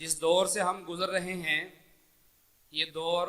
جس دور سے ہم گزر رہے ہیں یہ دور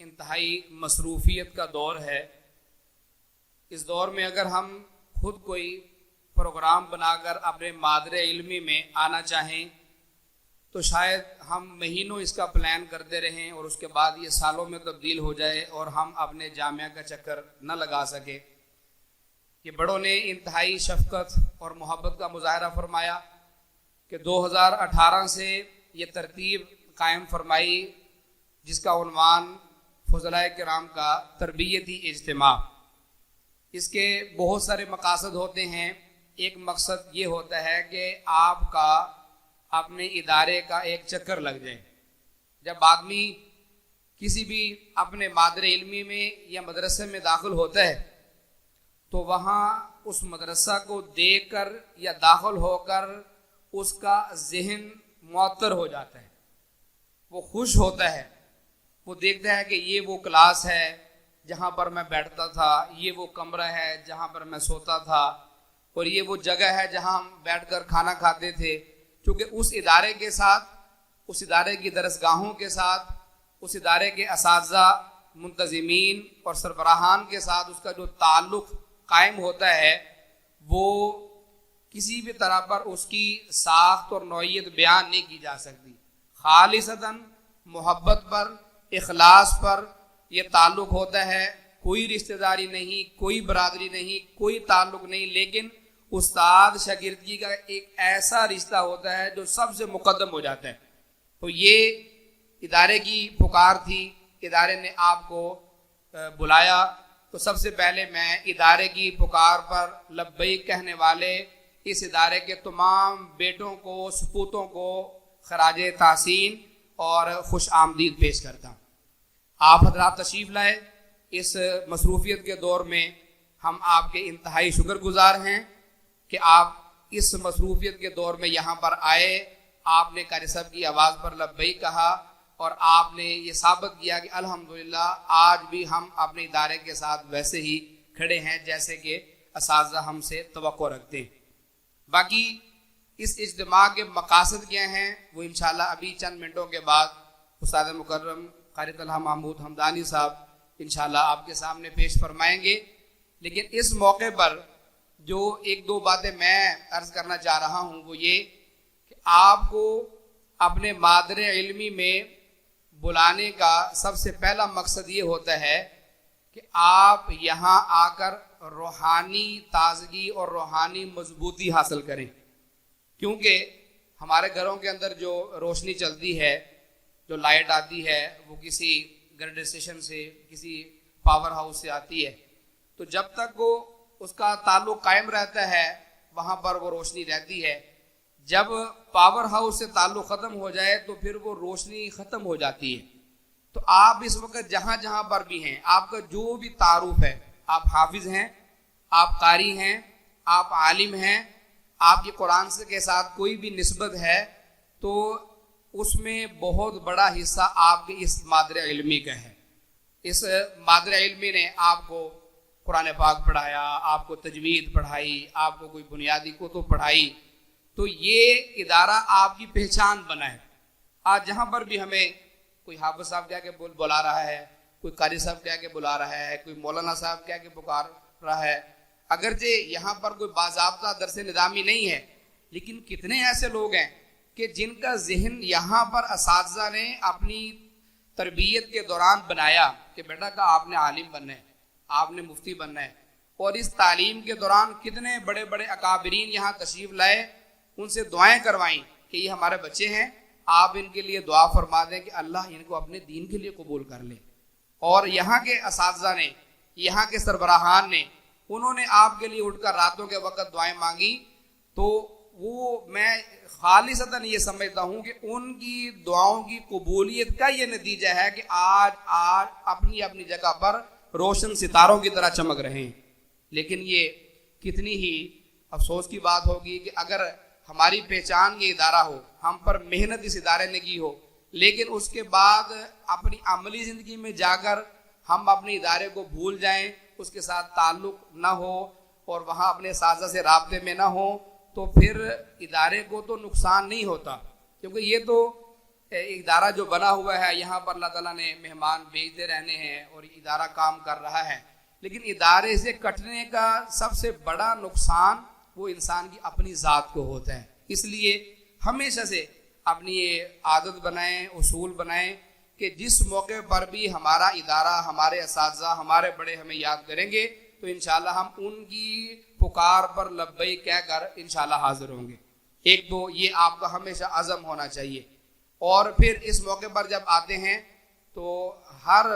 انتہائی مصروفیت کا دور ہے۔ اس دور میں اگر ہم خود کوئی پروگرام بنا کر اپنے مادر علمی میں آنا چاہیں تو شاید ہم مہینوں اس کا پلان کرتے رہیں اور اس کے بعد یہ سالوں میں تبدیل ہو جائے اور ہم اپنے جامعہ کا چکر نہ لگا سکے۔ یہ بڑوں نے انتہائی شفقت اور محبت کا مظاہرہ فرمایا کہ 2018 سے یہ ترتیب قائم فرمائی جس کا عنوان فضلاء کرام کا تربیتی اجتماع۔ اس کے بہت سارے مقاصد ہوتے ہیں۔ ایک مقصد یہ ہوتا ہے کہ آپ کا اپنے ادارے کا ایک چکر لگ جائے۔ جب آدمی کسی بھی اپنے مادر علمی میں یا مدرسے میں داخل ہوتا ہے تو وہاں اس مدرسہ کو دیکھ کر یا داخل ہو کر اس کا ذہن معطر ہو جاتا ہے، وہ خوش ہوتا ہے، وہ دیکھتا ہے کہ یہ وہ کلاس ہے جہاں پر میں بیٹھتا تھا، یہ وہ کمرہ ہے جہاں پر میں سوتا تھا، اور یہ وہ جگہ ہے جہاں ہم بیٹھ کر کھانا کھاتے تھے۔ چونکہ اس ادارے کے ساتھ، اس ادارے کی درسگاہوں کے ساتھ، اس ادارے کے اساتذہ، منتظمین اور سربراہان کے ساتھ اس کا جو تعلق قائم ہوتا ہے وہ کسی بھی طرح پر اس کی ساخت اور نوعیت بیان نہیں کی جا سکتی۔ خالصتاً محبت پر، اخلاص پر یہ تعلق ہوتا ہے، کوئی رشتہ داری نہیں، کوئی برادری نہیں، کوئی تعلق نہیں، لیکن استاد شاگردگی کا ایک ایسا رشتہ ہوتا ہے جو سب سے مقدم ہو جاتا ہے۔ تو یہ ادارے کی پکار تھی، ادارے نے آپ کو بلایا، تو سب سے پہلے میں ادارے کی پکار پر لبیک کہنے والے اس ادارے کے تمام بیٹوں کو، سپوتوں کو خراج تحسین اور خوش آمدید پیش کرتا ہوں۔ آپ حضرات تشریف لائے۔ اس مصروفیت کے دور میں ہم آپ کے انتہائی شکر گزار ہیں کہ آپ اس مصروفیت کے دور میں یہاں پر آئے، آپ نے قاری صاحب کی آواز پر لبیک کہا اور آپ نے یہ ثابت کیا کہ الحمدللہ آج بھی ہم اپنے ادارے کے ساتھ ویسے ہی کھڑے ہیں جیسے کہ اساتذہ ہم سے توقع رکھتے ہیں۔ باقی اس اجتماع کے مقاصد کیا ہیں وہ انشاءاللہ ابھی چند منٹوں کے بعد استاد مکرم قاری طلحہ محمود حمدانی صاحب انشاءاللہ آپ کے سامنے پیش فرمائیں گے۔ لیکن اس موقع پر جو ایک دو باتیں میں عرض کرنا چاہ رہا ہوں وہ یہ کہ آپ کو اپنے مادر علمی میں بلانے کا سب سے پہلا مقصد یہ ہوتا ہے کہ آپ یہاں آ کر روحانی تازگی اور روحانی مضبوطی حاصل کریں، کیونکہ ہمارے گھروں کے اندر جو روشنی چلتی ہے، جو لائٹ آتی ہے، وہ کسی گرڈ اسٹیشن سے، کسی پاور ہاؤس سے آتی ہے، تو جب تک وہ اس کا تعلق قائم رہتا ہے وہاں پر وہ روشنی رہتی ہے۔ جب پاور ہاؤس سے تعلق ختم ہو جائے تو پھر وہ روشنی ختم ہو جاتی ہے۔ تو آپ اس وقت جہاں جہاں پر بھی ہیں، آپ کا جو بھی تعارف ہے، آپ حافظ ہیں، آپ قاری ہیں، آپ عالم ہیں، آپ کی قرآن سے کے ساتھ کوئی بھی نسبت ہے تو اس میں بہت بڑا حصہ آپ کے اس مادر علمی کا ہے۔ اس مادر علمی نے آپ کو قرآن پاک پڑھایا، آپ کو تجوید پڑھائی، آپ کو کوئی بنیادی کتب پڑھائی، تو یہ ادارہ آپ کی پہچان بنا ہے۔ آج جہاں پر بھی ہمیں کوئی حافظ صاحب کہہ کے بلا رہا ہے، کوئی قاری صاحب کہہ کے بلا رہا ہے، کوئی مولانا صاحب کہہ کے پکار رہا ہے، اگرچہ یہاں پر کوئی باضابطہ درس نظامی نہیں ہے، لیکن کتنے ایسے لوگ ہیں کہ جن کا ذہن یہاں پر اساتذہ نے اپنی تربیت کے دوران بنایا کہ بیٹا کا آپ نے عالم بننا ہے، آپ نے مفتی بننا ہے، اور اس تعلیم کے دوران کتنے بڑے بڑے اکابرین یہاں تشریف لائے، ان سے دعائیں کروائیں کہ یہ ہمارے بچے ہیں، آپ ان کے لیے دعا فرما دیں کہ اللہ ان کو اپنے دین کے لیے قبول کر لے۔ اور یہاں کے اساتذہ نے، یہاں کے سربراہان نے، انہوں نے آپ کے لیے اٹھ کر راتوں کے وقت دعائیں مانگی، تو وہ میں خالصتاً یہ سمجھتا ہوں کہ ان کی دعاؤں کی قبولیت کا یہ نتیجہ ہے کہ آج اپنی اپنی جگہ پر روشن ستاروں کی طرح چمک رہے ہیں۔ لیکن یہ کتنی ہی افسوس کی بات ہوگی کہ اگر ہماری پہچان یہ ادارہ ہو، ہم پر محنت اس ادارے نے کی ہو، لیکن اس کے بعد اپنی عملی زندگی میں جا کر ہم اپنے ادارے کو بھول جائیں، اس کے ساتھ تعلق نہ ہو اور وہاں اپنے اساتذہ سے رابطے میں نہ ہو، تو پھر ادارے کو تو نقصان نہیں ہوتا، کیونکہ یہ تو ادارہ جو بنا ہوا ہے یہاں پر اللہ تعالیٰ نے مہمان بھیجتے رہنے ہیں اور ادارہ کام کر رہا ہے، لیکن ادارے سے کٹنے کا سب سے بڑا نقصان وہ انسان کی اپنی ذات کو ہوتا ہے۔ اس لیے ہمیشہ سے اپنی یہ عادت بنائیں، اصول بنائیں کہ جس موقع پر بھی ہمارا ادارہ، ہمارے اساتذہ، ہمارے بڑے ہمیں یاد کریں گے تو انشاءاللہ ہم ان کی پکار پر لبیک کہہ کر انشاءاللہ حاضر ہوں گے۔ ایک تو یہ آپ کا ہمیشہ عزم ہونا چاہیے، اور پھر اس موقع پر جب آتے ہیں تو ہر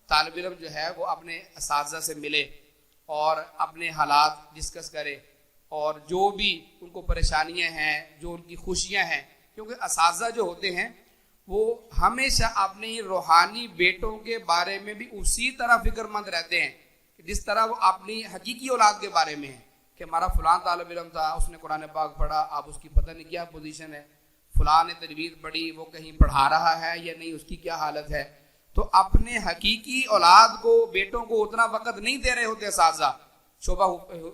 طالب علم جو ہے وہ اپنے اساتذہ سے ملے اور اپنے حالات ڈسکس کرے، اور جو بھی ان کو پریشانیاں ہیں، جو ان کی خوشیاں ہیں، کیونکہ اساتذہ جو ہوتے ہیں وہ ہمیشہ اپنی روحانی بیٹوں کے بارے میں بھی اسی طرح فکر مند رہتے ہیں جس طرح وہ اپنی حقیقی اولاد کے بارے میں ہیں، کہ ہمارا فلاں طالب علم تھا، اس نے قرآن پاک پڑھا، اب اس کی پتہ نہیں کیا پوزیشن ہے، فلاں نے تجوید پڑھی، وہ کہیں پڑھا رہا ہے یا نہیں، اس کی کیا حالت ہے۔ تو اپنے حقیقی اولاد کو، بیٹوں کو اتنا وقت نہیں دے رہے ہوتے اساتذہ۔ شعبہ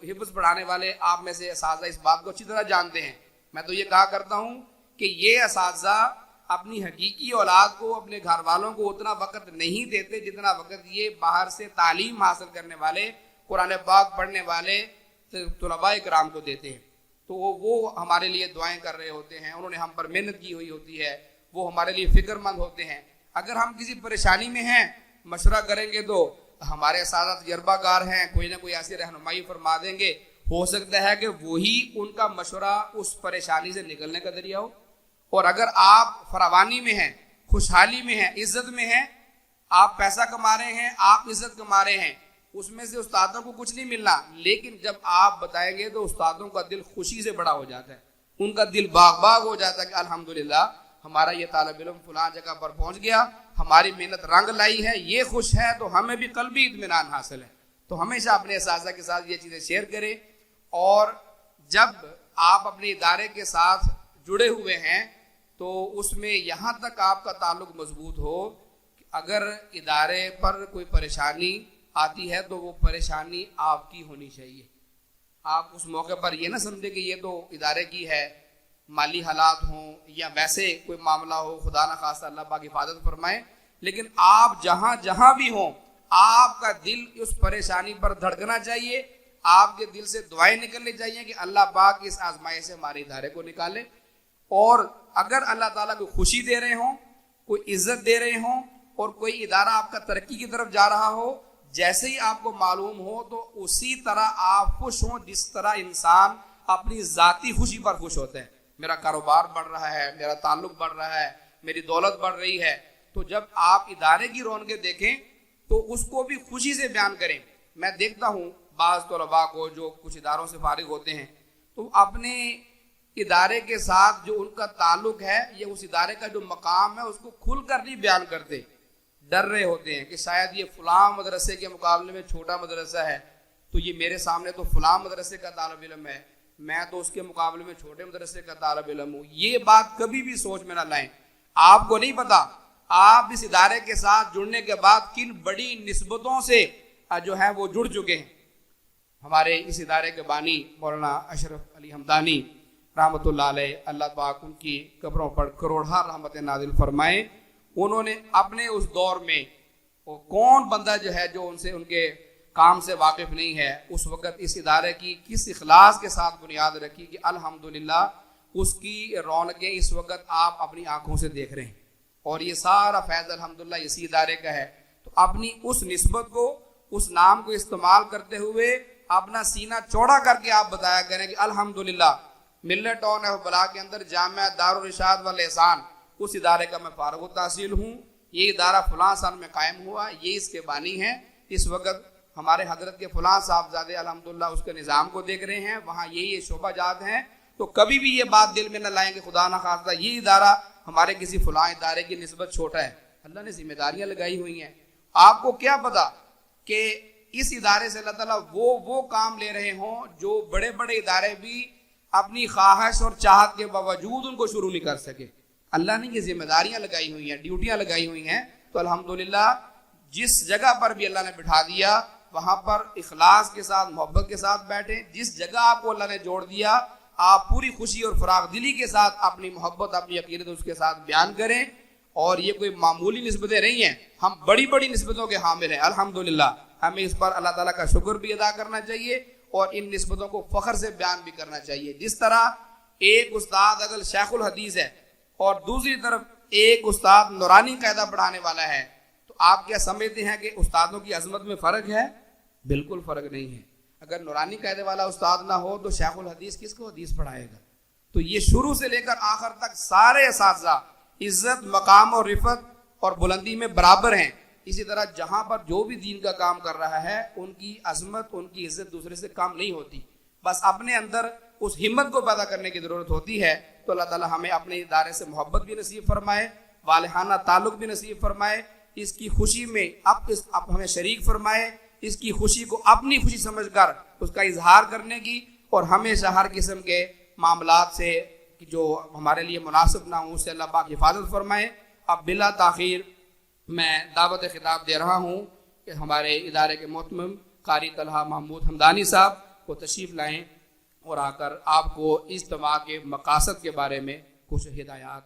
حفظ پڑھانے والے آپ میں سے اساتذہ اس بات کو اچھی طرح جانتے ہیں۔ میں تو یہ کہا کرتا ہوں کہ یہ اساتذہ اپنی حقیقی اولاد کو، اپنے گھر والوں کو اتنا وقت نہیں دیتے جتنا وقت یہ باہر سے تعلیم حاصل کرنے والے، قرآن پاک پڑھنے والے طلباء کرام کو دیتے ہیں۔ تو وہ ہمارے لیے دعائیں کر رہے ہوتے ہیں، انہوں نے ہم پر محنت کی ہوئی ہوتی ہے، وہ ہمارے لیے فکر مند ہوتے ہیں۔ اگر ہم کسی پریشانی میں ہیں، مشورہ کریں گے تو ہمارے اساتذہ تجربہ کار ہیں، کوئی نہ کوئی ایسی رہنمائی فرما دیں گے، ہو سکتا ہے کہ وہی ان کا مشورہ اس پریشانی سے نکلنے کا ذریعہ ہو۔ اور اگر آپ فراوانی میں ہیں، خوشحالی میں ہیں، عزت میں ہیں، آپ پیسہ کما رہے ہیں، آپ عزت کما رہے ہیں، اس میں سے استادوں کو کچھ نہیں ملنا، لیکن جب آپ بتائیں گے تو استادوں کا دل خوشی سے بڑا ہو جاتا ہے، ان کا دل باغ باغ ہو جاتا ہے کہ الحمدللہ ہمارا یہ طالب علم فلاں جگہ پر پہنچ گیا، ہماری محنت رنگ لائی ہے، یہ خوش ہے تو ہمیں بھی قلبی اطمینان حاصل ہے۔ تو ہمیشہ اپنے اساتذہ کے ساتھ یہ چیزیں شیئر کریں، اور جب آپ اپنے ادارے کے ساتھ جڑے ہوئے ہیں تو اس میں یہاں تک آپ کا تعلق مضبوط ہو کہ اگر ادارے پر کوئی پریشانی آتی ہے تو وہ پریشانی آپ کی ہونی چاہیے۔ آپ اس موقع پر یہ نہ سمجھے کہ یہ تو ادارے کی ہے، مالی حالات ہوں یا ویسے کوئی معاملہ ہو، خدا نہ خواستہ اللہ پاک حفاظت فرمائے، لیکن آپ جہاں جہاں بھی ہوں آپ کا دل اس پریشانی پر دھڑکنا چاہیے، آپ کے دل سے دعائیں نکلنی چاہیے کہ اللہ پاک اس آزمائش سے ہمارے ادارے کو نکالے۔ اور اگر اللہ تعالیٰ کو خوشی دے رہے ہوں، کوئی عزت دے رہے ہوں، اور کوئی ادارہ آپ کا ترقی کی طرف جا رہا ہو، جیسے ہی آپ کو معلوم ہو تو اسی طرح آپ خوش ہوں جس طرح انسان اپنی ذاتی خوشی پر خوش ہوتے ہیں۔ میرا کاروبار بڑھ رہا ہے، میرا تعلق بڑھ رہا ہے، میری دولت بڑھ رہی ہے، تو جب آپ ادارے کی رونقیں دیکھیں تو اس کو بھی خوشی سے بیان کریں۔ میں دیکھتا ہوں بعض طلباء کو جو کچھ اداروں سے فارغ ہوتے ہیں تو اپنے ادارے کے ساتھ جو ان کا تعلق ہے یا اس ادارے کا جو مقام ہے اس کو کھل کر نہیں بیان کرتے، ڈر رہے ہوتے ہیں کہ شاید یہ فلاں مدرسے کے مقابلے میں چھوٹا مدرسہ ہے، تو یہ میرے سامنے تو فلاں مدرسے کا طالب علم ہے، میں تو اس کے مقابلے میں چھوٹے مدرسے کا طالب علم ہوں۔ یہ بات کبھی بھی سوچ میں نہ لائیں۔ آپ کو نہیں پتا آپ اس ادارے کے ساتھ جڑنے کے بعد کن بڑی نسبتوں سے جو ہے وہ جڑ چکے ہیں۔ ہمارے اس ادارے کے بانی مولانا اشرف علی حمدانی رحمۃ اللہ علیہ، اللہ پاک ان کی قبروں پر کروڑہ رحمت نازل فرمائے، انہوں نے اپنے اس دور میں وہ کون بندہ جو ہے جو ان کے کام سے واقف نہیں ہے، اس وقت اس ادارے کی کس اخلاص کے ساتھ بنیاد رکھی کہ الحمدللہ اس کی رونقیں اس وقت آپ اپنی آنکھوں سے دیکھ رہے ہیں، اور یہ سارا فیض الحمدللہ اسی ادارے کا ہے۔ تو اپنی اس نسبت کو، اس نام کو استعمال کرتے ہوئے اپنا سینہ چوڑا کر کے آپ بتایا کریں کہ الحمدللہ ملت ٹاؤن بلا کے اندر جامعہ دارالرشاد والاحسان اس ادارے کا میں فارغ التحصیل ہوں، یہ ادارہ فلاں سال میں قائم ہوا، یہ اس کے بانی ہیں، اس وقت ہمارے حضرت کے فلاں صاحبزادے الحمدللہ اس کے نظام کو دیکھ رہے ہیں، وہاں یہ شعبہ جات ہیں۔ تو کبھی بھی یہ بات دل میں نہ لائیں کہ خدا نہ خواستہ یہ ادارہ ہمارے کسی فلاں ادارے کی نسبت چھوٹا ہے۔ اللہ نے ذمہ داریاں لگائی ہوئی ہیں، آپ کو کیا پتا کہ اس ادارے سے اللہ تعالیٰ وہ کام لے رہے ہوں جو بڑے بڑے ادارے بھی اپنی خواہش اور چاہت کے باوجود ان کو شروع نہیں کر سکے۔ اللہ نے یہ ذمہ داریاں لگائی ہوئی ہیں، ڈیوٹیاں لگائی ہوئی ہیں، تو الحمدللہ جس جگہ پر بھی اللہ نے بٹھا دیا وہاں پر اخلاص کے ساتھ، محبت کے ساتھ بیٹھیں۔ جس جگہ آپ کو اللہ نے جوڑ دیا آپ پوری خوشی اور فراغ دلی کے ساتھ اپنی محبت اپنی عقیدت اس کے ساتھ بیان کریں. اور یہ کوئی معمولی نسبتیں نہیں ہیں, ہم بڑی بڑی نسبتوں کے حامل ہیں الحمدللہ. ہمیں اس پر اللہ تعالیٰ کا شکر بھی ادا کرنا چاہیے اور ان نسبتوں کو فخر سے بیان بھی کرنا چاہیے. جس طرح ایک استاد اگر شیخ الحدیث ہے اور دوسری طرف ایک استاد نورانی قاعدہ پڑھانے والا ہے, تو آپ کیا سمجھتے ہیں کہ استادوں کی عظمت میں فرق ہے؟ بالکل فرق نہیں ہے. اگر نورانی قاعدے والا استاد نہ ہو تو شیخ الحدیث کس کو حدیث پڑھائے گا؟ تو یہ شروع سے لے کر آخر تک سارے اساتذہ عزت, مقام اور رفت اور بلندی میں برابر ہیں. اسی طرح جہاں پر جو بھی دین کا کام کر رہا ہے ان کی عظمت, ان کی عزت دوسرے سے کم نہیں ہوتی. بس اپنے اندر اس ہمت کو پیدا کرنے کی ضرورت ہوتی ہے. تو اللہ تعالیٰ ہمیں اپنے ادارے سے محبت بھی نصیب فرمائے, والہانہ تعلق بھی نصیب فرمائے, اس کی خوشی میں اب ہمیں شریک فرمائے, اس کی خوشی کو اپنی خوشی سمجھ کر اس کا اظہار کرنے کی, اور ہمیشہ ہر قسم کے معاملات سے جو ہمارے لیے مناسب نہ ہوں اس سے اللہ پاک حفاظت فرمائے. اب بلا تاخیر میں دعوت خطاب دے رہا ہوں کہ ہمارے ادارے کے محترم قاری طلحہ محمود حمدانی صاحب کو تشریف لائیں اور آ کر آپ کو اجتماع کے مقاصد کے بارے میں کچھ ہدایات